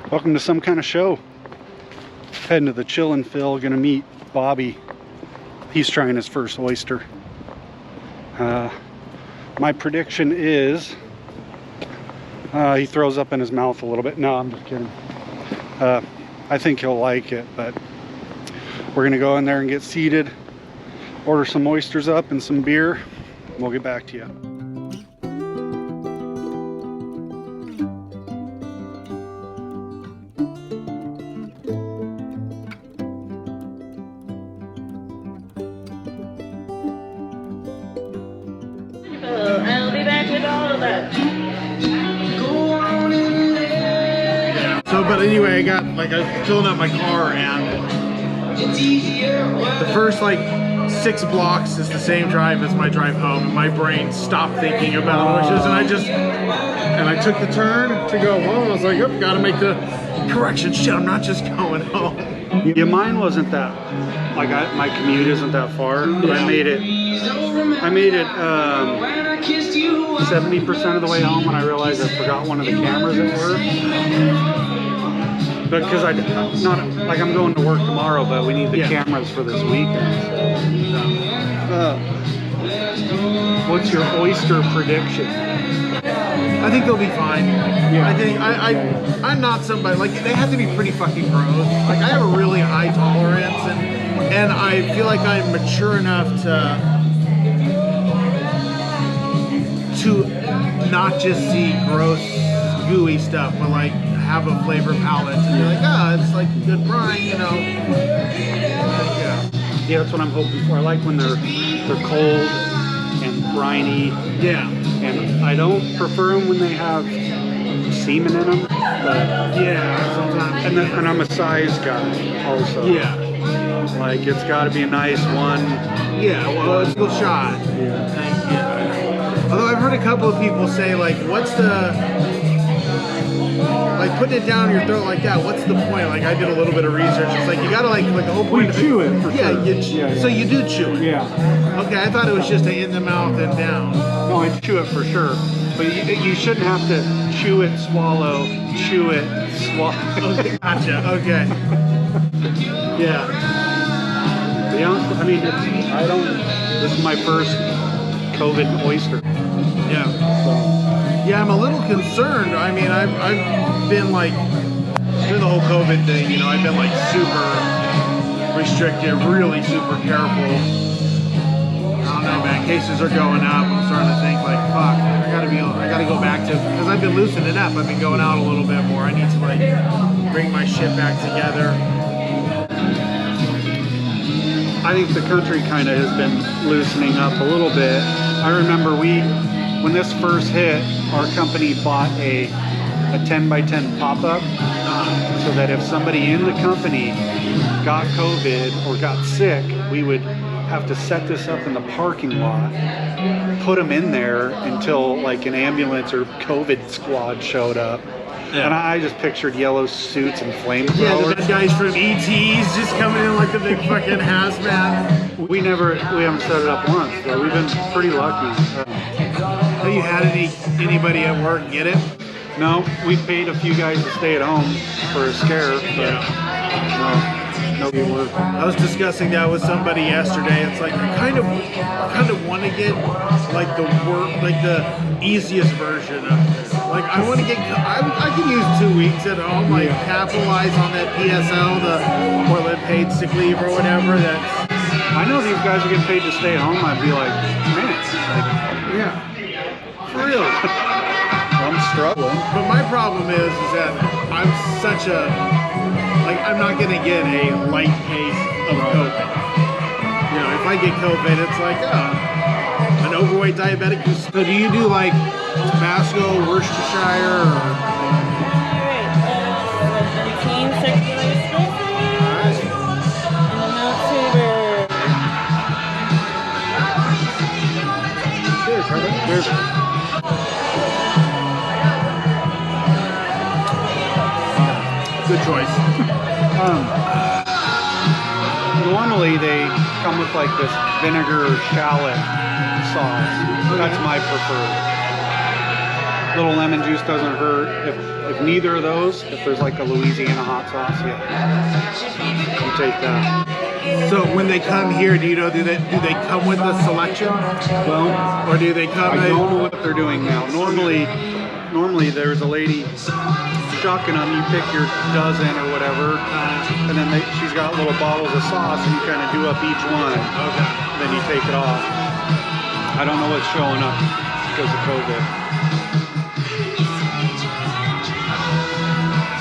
Welcome to some kind of show. Heading to the Chill and Phil, gonna meet Bobby. He's trying his first oyster. My prediction is he throws up in his mouth a little bit. No, I'm just kidding. I think he'll like it, but we're gonna go in there and get seated, order some oysters up and some beer. We'll get back to you. I'll be back with all of that. So, but anyway, I was filling up my car, and the first like 6 blocks is the same drive as my drive home, and my brain stopped thinking about oysters, and I took the turn to go home. I was like, oh, gotta make the correction. Shit, I'm not just going home. Yeah, mine wasn't that, like my commute isn't that far, but I made it 70% of the way home when I realized I forgot one of the cameras at work. Because I'm going to work tomorrow, but we need the cameras for this weekend. What's your oyster prediction? I think they'll be fine. Yeah. I think I'm not somebody, like, they have to be pretty fucking gross. Like, I have a really high tolerance, and I feel like I'm mature enough to not just see gross, gooey stuff, but like have a flavor palette and be like, it's like good brine, you know. Yeah, that's what I'm hoping for. I like when they're cold and briny. Yeah. And I don't prefer them when they have semen in them. But yeah, sometimes. And I'm a size guy also. Yeah. Like, it's got to be a nice one. Yeah, well, it's a good shot. Yeah. Although I've heard a couple of people say, like, like putting it down your throat like that, what's the point? Like, I did a little bit of research. It's like, you gotta like the whole point. We chew it for sure. So you do chew it? Yeah. Okay, I thought it was just in the mouth and down. No, I chew it for sure. But you shouldn't have to chew it, swallow, chew it, swallow. Okay, gotcha, okay. Yeah. To be honest, I mean, this is my first COVID oyster. Yeah. So. Yeah, I'm a little concerned. I mean, I've been like, through the whole COVID thing, you know, I've been like super restricted, really super careful. I don't know, man, cases are going up. I'm starting to think like, fuck, I gotta go back to, because I've been loosening up. I've been going out a little bit more. I need to like bring my shit back together. I think the country kind of has been loosening up a little bit. I remember when this first hit, our company bought a 10 by 10 pop-up so that if somebody in the company got COVID or got sick, we would have to set this up in the parking lot, put them in there until like an ambulance or COVID squad showed up. Yeah. And I just pictured yellow suits and flamethrowers. Yeah, the bad guys from ETs just coming in like the big fucking hazmat. We haven't set it up once, so we've been pretty lucky. Have you had anybody at work get it? No, we paid a few guys to stay at home for a scare, but nobody worked. I was discussing that with somebody yesterday. It's like I kind of want to get like the easiest version of it. Like I want to get, I can use 2 weeks at home, like capitalize on that PSL, the Portland paid sick leave or whatever. I know these guys are getting paid to stay home. I'd be like, man, yeah, for real. I'm struggling. But my problem is that I'm such a, like, I'm not gonna get a light case of COVID. You know, if I get COVID, it's like, an overweight diabetic. So do you do like Tabasco, Worcestershire, or? Alright, 17 circular slices. And the milk tuber. Cheers. Good choice. Normally they come with like this vinegar shallot sauce. That's my preferred. little lemon juice doesn't hurt. If neither of those, if there's like a Louisiana hot sauce, yeah, you take that. So when they come here, do they come with a selection? Well, Or do they come? I don't know what they're doing now. Normally there's a lady shucking them. You pick your dozen or whatever, and then she's got little bottles of sauce, and you kind of do up each one. Okay. Then you take it off. I don't know what's showing up because of COVID.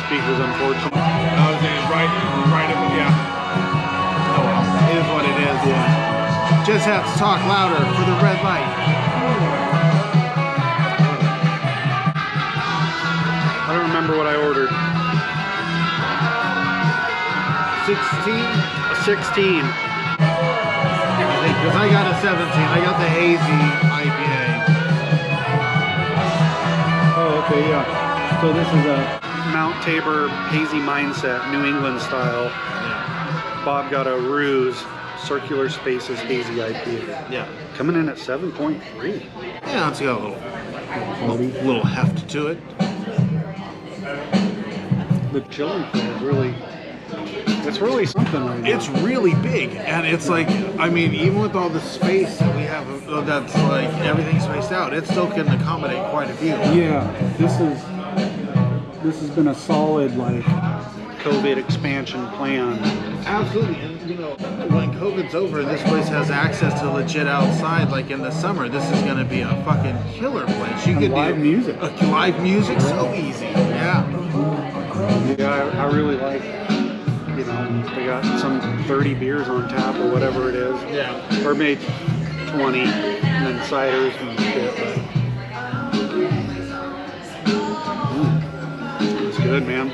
Speaker's unfortunate. I was saying right, yeah. Oh well, it is what it is. Yeah. Just have to talk louder for the red light. I don't remember what I ordered. 16? A 16. I think, because I got a 17. I got the hazy IPA. Oh, okay, yeah. So this is a Mount Tabor Hazy Mindset, New England style. Yeah. Bob got a Ruse Circular Spaces Hazy IPA. Yeah. Coming in at 7.3. Yeah, it's got a little heft to it. The chili is really, it's really something right now. It's really big, and it's like, I mean, even with all the space that we have, that's like everything spaced out, it still can accommodate quite a few. Yeah, this has been a solid like COVID expansion plan. Absolutely, and you know, when COVID's over, this place has access to legit outside. Like in the summer, this is going to be a fucking killer place. You could live do music. Live music, so easy. Yeah. Yeah, I really like, you know, they got some 30 beers on tap or whatever it is. Yeah. Or maybe 20, and then ciders and shit. But, it's good, man.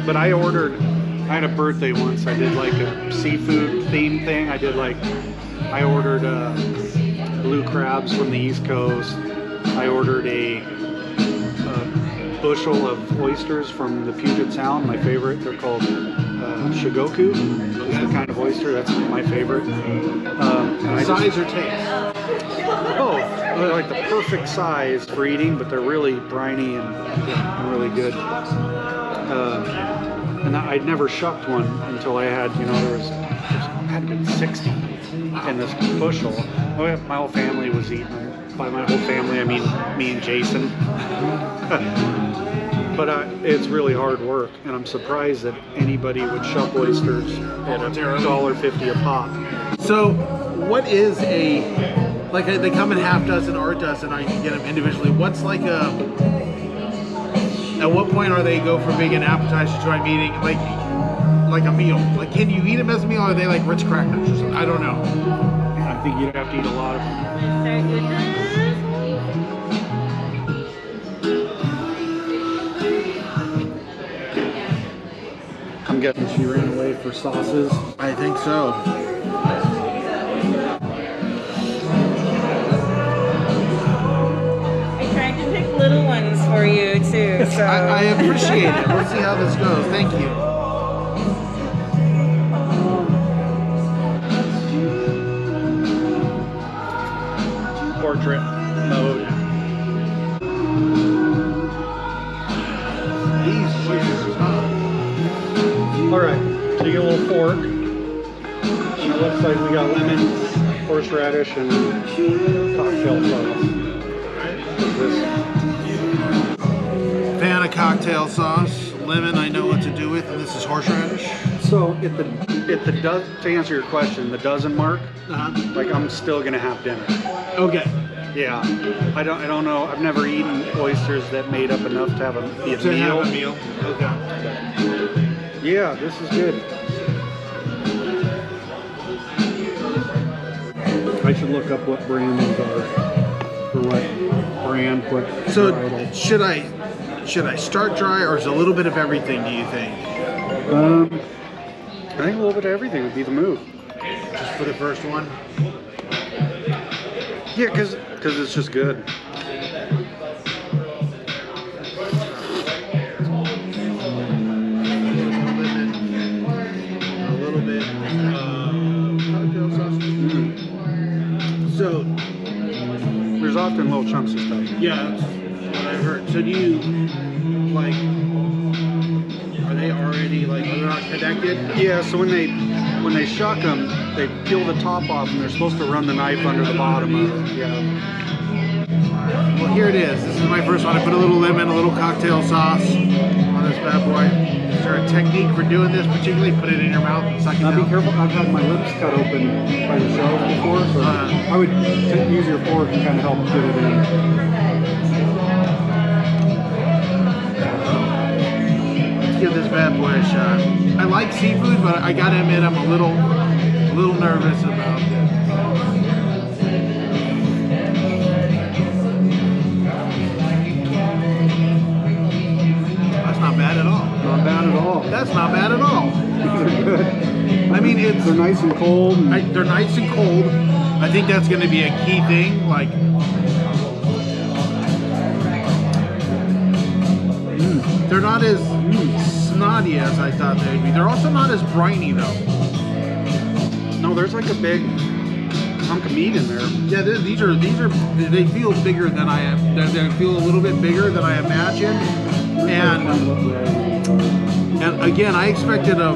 But I had a birthday once. I did like a seafood theme thing. I ordered blue crabs from the East Coast. I ordered a bushel of oysters from the Puget Sound, my favorite. They're called shigoku. It's the kind of oyster that's my favorite. Size or taste? Both. They're like the perfect size for eating, but they're really briny and really good. And I'd never shucked one until I had, you know, there had been 60 in this bushel. My whole family was eating them. By my whole family, I mean me and Jason. But it's really hard work, and I'm surprised that anybody would shuck oysters at $1.50 a pop. So, what is like they come in half dozen or a dozen, or you can get them individually. What's like at what point are they go from being an appetizer to I'm eating like a meal? Like, can you eat them as a meal, or are they like Ritz crackers or something? I don't know. I think you'd have to eat a lot of them. Start with this. I'm guessing she ran away for sauces. I think so. I tried to pick little ones for you too, so. I appreciate it. Let's see how this goes. Thank you. Portrait mode. These oysters, All right, so you get a little fork. And it looks like we got lemon, horseradish, and cocktail sauce. Fan of cocktail sauce. Lemon, I know what to do with, and this is horseradish. So at to answer your question, the dozen mark, like I'm still gonna have dinner. Okay. Yeah, I don't know. I've never eaten oysters that made up enough to have a meal. Okay. Yeah, this is good. I should look up what brand these are. For what brand, what So varietal. should I start dry, or is a little bit of everything, do you think? I think a little bit of everything would be the move. Just for the first one? Yeah, because it's just good. A little bit cocktail sauce. So there's often little chunks of stuff. Yeah, that's what I heard. So do you, like, are they already, like, are they not connected? Yeah, so when they shuck them, they peel the top off, and they're supposed to run the knife under the bottom of it. Yeah. Well, here it is. This is my first one. I put a little lemon, a little cocktail sauce on this bad boy. Is there a technique for doing this particularly? Put it in your mouth and suck it Now down? be careful. I've had my lips cut open by the shells before, so I would use your fork and kind of help get it in. Let's give this bad boy a shot. I like seafood, but I gotta admit I'm a little nervous about this. That's not bad at all. Not bad at all. That's not bad at all. They're good. I mean, They're nice and cold. they're nice and cold. I think that's going to be a key thing. Like, they're not as snotty as I thought they'd be. They're also not as briny though. No, there's like a big chunk of meat in there. Yeah, these are they feel bigger than I am. They feel a little bit bigger than I imagined. And again, I expected a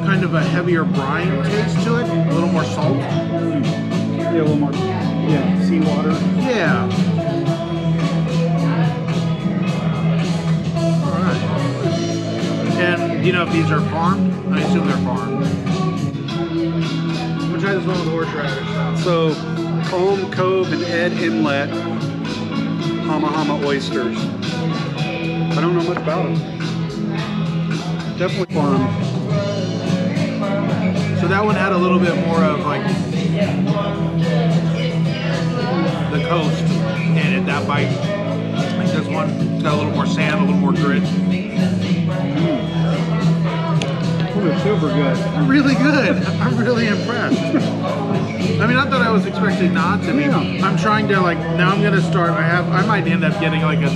kind of a heavier brine taste to it, a little more salt. Yeah, a little more. Yeah, seawater. Yeah. All right. And do you know if these are farmed? I assume they're farmed. We'll try this one with horseradish. So, Calm Cove and Ed Inlet, Hama Hama Oysters. I don't know much about them. Definitely farm. So that one had a little bit more of like the coast in it, that bite. Like this one got a little more sand, a little more grit. They're super good. Really good. I'm really impressed. I mean, not that I was expecting not to be. Yeah. I'm trying to like, now I'm gonna start, I might end up getting like a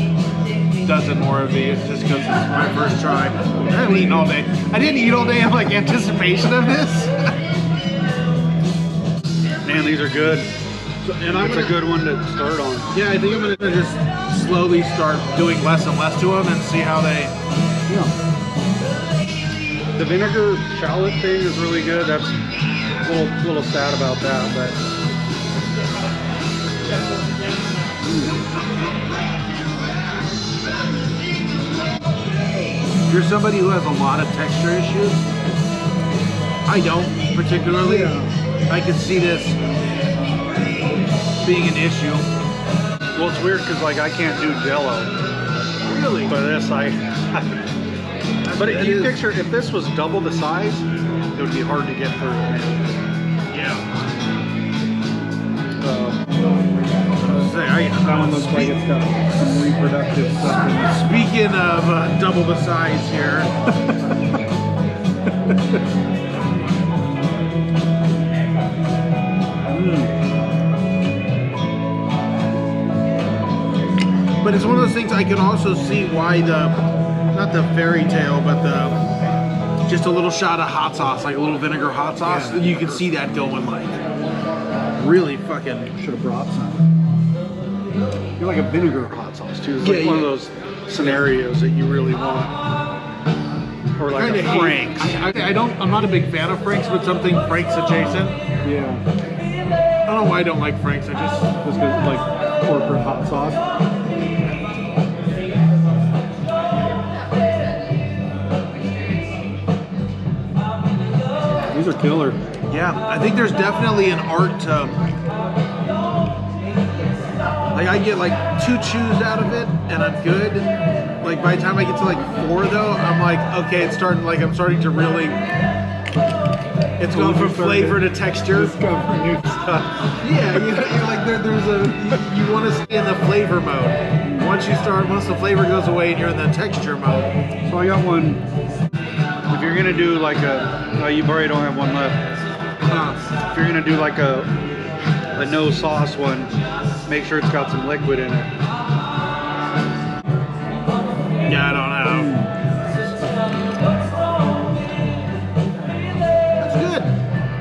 dozen more of these just because it's my first try. I haven't eaten all day. I didn't eat all day in like anticipation of this. Man, these are good. And It's a good one to start on. Yeah, I think I'm gonna just slowly start doing less and less to them and see how they. Yeah. The vinegar shallot thing is really good. That's a little sad about that, but. If you're somebody who has a lot of texture issues, I don't particularly. Yeah. I could see this being an issue. Well, it's weird because like I can't do Jello, Really? but this But if you picture if this was double the size, it would be hard to get through. Yeah. That one looks like it's got some reproductive stuff in it. Speaking of double the size here. But it's one of those things I can also see why not the fairy tale, but just a little shot of hot sauce, like a little vinegar hot sauce. Yeah. You can see that going like really fucking. Should have brought some. You're like a vinegar hot sauce too. It's like Yeah, one yeah. of those scenarios that you really want. Or like Kinda a hate- Frank's. I'm not a big fan of Frank's, but something Frank's adjacent. Yeah. I don't know why I don't like Frank's. I just. Just because like corporate hot sauce. These are killer. Yeah, I think there's definitely an art to. Like I get like 2 chews out of it, and I'm good. Like by the time I get to like 4, though, I'm like, okay, I'm starting to really. It's going from flavor to texture. Discover new stuff. Yeah, you're like you want to stay in the flavor mode. Once the flavor goes away and you're in the texture mode. So I got one. If you're gonna do like you probably don't have one left. If you're gonna do like a no sauce one, make sure it's got some liquid in it. Yeah, I don't know. That's good.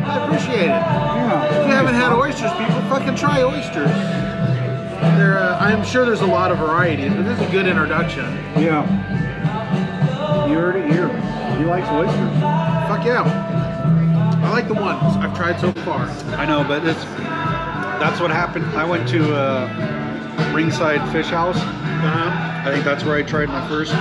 I appreciate it. Yeah. If you haven't had oysters, people, fucking try oysters. I'm sure there's a lot of varieties, but this is a good introduction. Yeah. You heard it here. He likes oysters. Fuck yeah. I like the ones I've tried so far. I know, but that's what happened. I went to Ringside Fish House. I think that's where I tried my first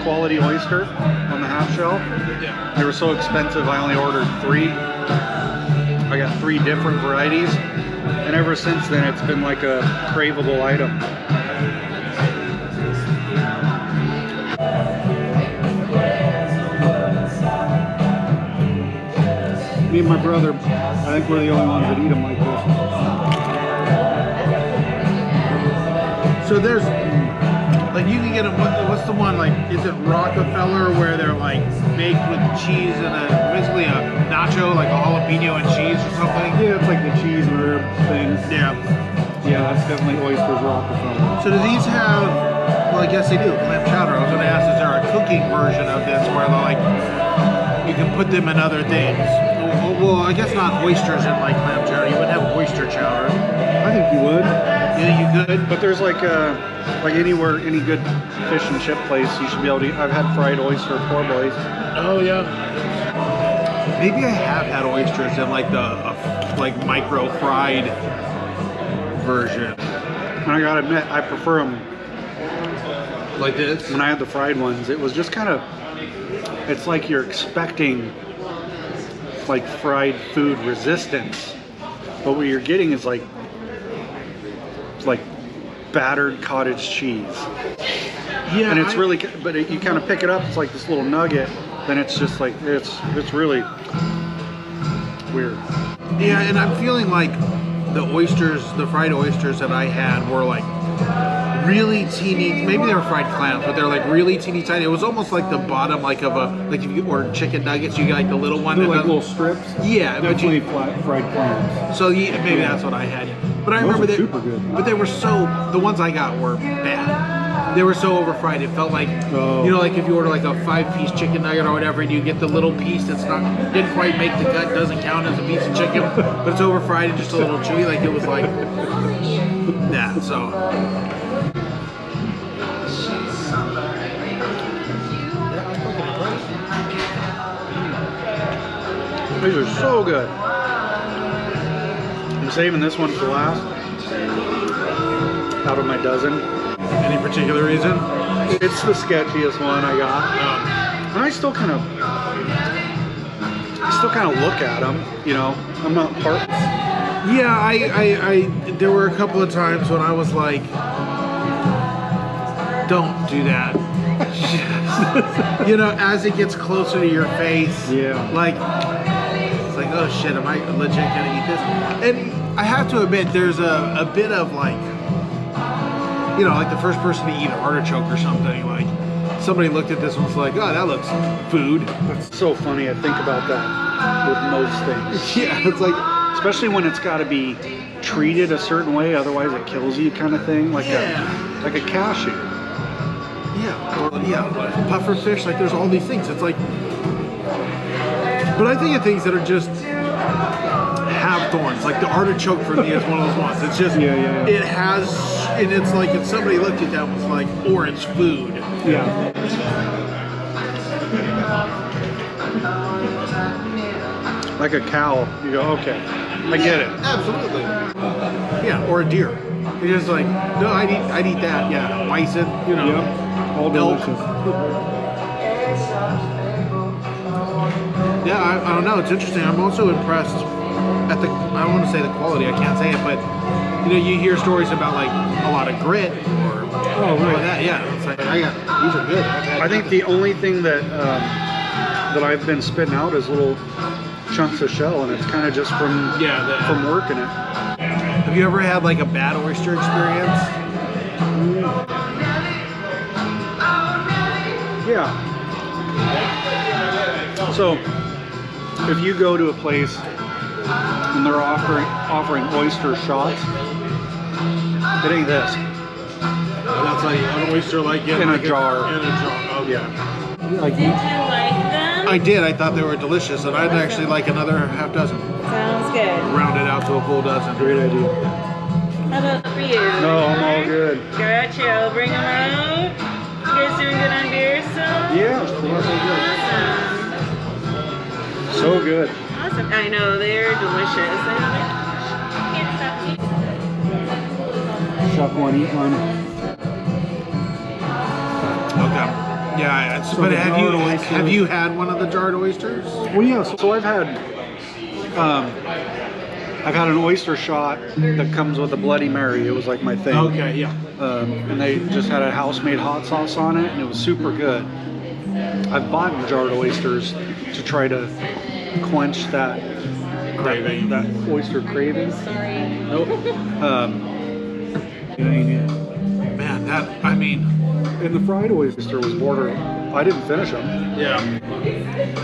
quality oyster on the half shell. Yeah. They were so expensive, I only ordered 3. I got 3 different varieties, and ever since then it's been like a craveable item. Me and my brother, I think we're the only ones that eat them like this. So there's, like, you can get them. What's the one, like? Is it Rockefeller where they're like baked with cheese and basically a nacho, like a jalapeno and cheese or something? Yeah, it's like the cheese and herb thing. Yeah. Yeah, that's definitely Oysters Rockefeller. So do these have? Well, I guess they do. Clam chowder. I was going to ask, is there a cooking version of this where they're like you can put them in other things? Well, I guess not oysters in like clam chowder. You wouldn't have oyster chowder. I think you would. Yeah, you could. But there's like anywhere, any good fish and chip place, you should be able to eat. I've had fried oyster poor boys. Oh yeah. Maybe I have had oysters in like the like micro fried version. And I gotta admit, I prefer them Like this? when I had the fried ones. It was just kind of, it's like you're expecting like fried food resistance, but what you're getting is like battered cottage cheese. Yeah. And it's really, but you kind of pick it up, it's like this little nugget, then it's just like, it's really weird. Yeah, and I'm feeling like the oysters, the fried oysters that I had were like really teeny, maybe they were fried clams, but they're like really teeny tiny. It was almost like the bottom like of a, like if you ordered chicken nuggets, you get like the little one. They're like little strips. Yeah, but Definitely fried clams. so maybe that's what I had. But I Those remember are they, super good. but they were the ones I got were bad. They were so overfried. It felt like, you know, like if you order like a 5-piece chicken nugget or whatever, and you get the little piece that's didn't quite make the cut, doesn't count as a piece of chicken, but it's overfried and just a little chewy. Like it was like, yeah. So. These are so good. I'm saving this one for last out of my dozen. Any particular reason? It's the sketchiest one I got. And I still kind of look at them, you know. I'm not part. Yeah, I there were a couple of times when I was like, don't do that. You know, as it gets closer to your face, Yeah. like, it's like, oh shit, am I legit gonna eat this? And I have to admit, there's a bit of like, you know, like the first person to eat an artichoke or something, like, somebody looked at this and was like, oh, that looks food. It's so funny. I think about that with most things. Yeah, it's like, Especially when it's got to be treated a certain way, otherwise it kills you, kind of thing. Like a cashew. yeah, or, yeah, puffer fish, like there's all these things. It's like, but I think of things that are just have thorns. Like the artichoke for me is one of those ones. It's just, it has, and it's like if somebody looked at that and was like, or it's food. Yeah. Like a cow, you go, okay, I get it. Absolutely. Yeah, or a deer. You're just like, no, I'd eat that. Yeah, bison, you know. Yep. All Elk. delicious. Yeah, I don't know. It's interesting. I'm also impressed at the, I don't want to say the quality, I can't say it, but you know, you hear stories about like a lot of grit or that. Yeah, it's like, these are good. I think the only thing that that I've been spitting out is little chunks of shell, and it's kind of just from working it. Have you ever had like a bad oyster experience? Yeah. So, if you go to a place and they're offering oyster shots, it ain't this. That's like an oyster like In a jar. In a jar. Oh yeah. Like Did you like them? I did. I thought they were delicious, and I'd actually like another half dozen. Sounds good. Round it out to a full dozen. Great idea. How about for you? No, I'm all good. Gotcha. I'll bring them out. You guys doing good on beer still? Yeah, Awesome. so good. Awesome. I know, they're delicious. Shuck one, eat one. Okay. Yeah, it's, So but the have jarred oysters- you had one of the jarred oysters? Well, yeah. So I've had an oyster shot that comes with a Bloody Mary. It was like my thing. Okay, yeah. And they just had a house-made hot sauce on it, and it was super good. I've bought jarred oysters to try to quench that Craving. that oyster craving. Sorry. Nope. Man, I mean, And the fried oyster was border. I didn't finish them. yeah.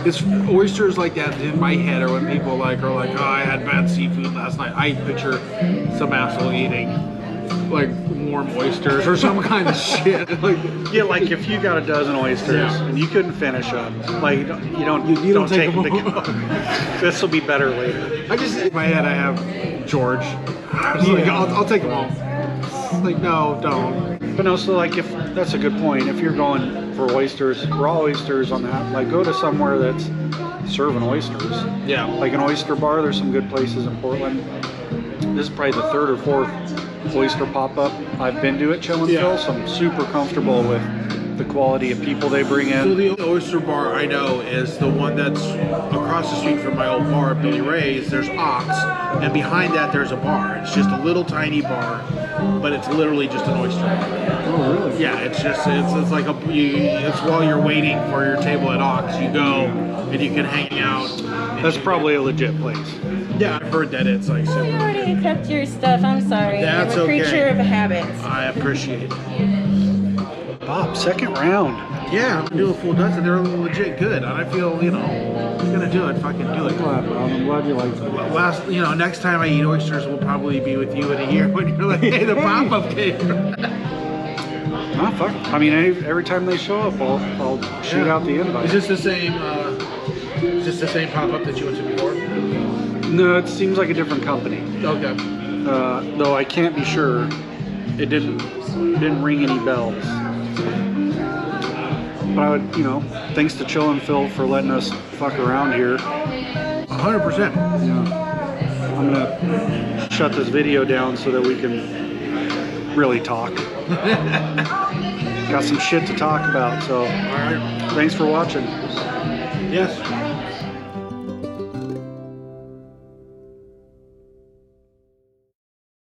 It's oysters like that in my head, or when people are like, oh, I had bad seafood last night. I picture some asshole eating like warm oysters or some kind of shit. Like, Yeah, like if you got a dozen oysters Yeah. and you couldn't finish them, like you don't don't take take them to them go. This will be better later. I just in my head I have George. I was like, I'll take them home. Like, no, don't. But no, so like if that's a good point. If you're going for oysters, raw oysters on that, like go to somewhere that's serving oysters. Yeah. Like an oyster bar. There's some good places in Portland. This is probably the third or fourth oyster pop-up I've been to at Chill and Yeah. Phil, so I'm super comfortable with the quality of people they bring So in. the oyster bar I know is the one that's across the street from my old bar, Billy Ray's. There's Ox, and behind that there's a bar. It's just a little tiny bar, but it's literally just an oyster bar. Oh, really? Yeah, it's like it's while you're waiting for your table at Ox, you go and you can hang out. That's probably a legit place. Yeah, I've heard that it's like You super. already cooked your stuff. I'm sorry. That's I'm a creature okay. of habit. I appreciate it. Bob, second round. Yeah, I'm doing a full dozen. They're legit good, and I feel if I'm gonna do it, fucking do it. Bob, I'm glad you liked it. Next time I eat oysters will probably be with you in a year when you're like, hey, the pop-up came. Ah, fuck. I mean, every time they show up, I'll shoot out the invite. Is this the same? Is this the same pop-up that you went to before? No, it seems like a different company. Okay. Though I can't be sure. It didn't ring any bells. But I would, thanks to Chill and Phil for letting us fuck around here. 100%. Yeah. I'm gonna shut this video down so that we can really talk. Got some shit to talk about, so All right. thanks for watching.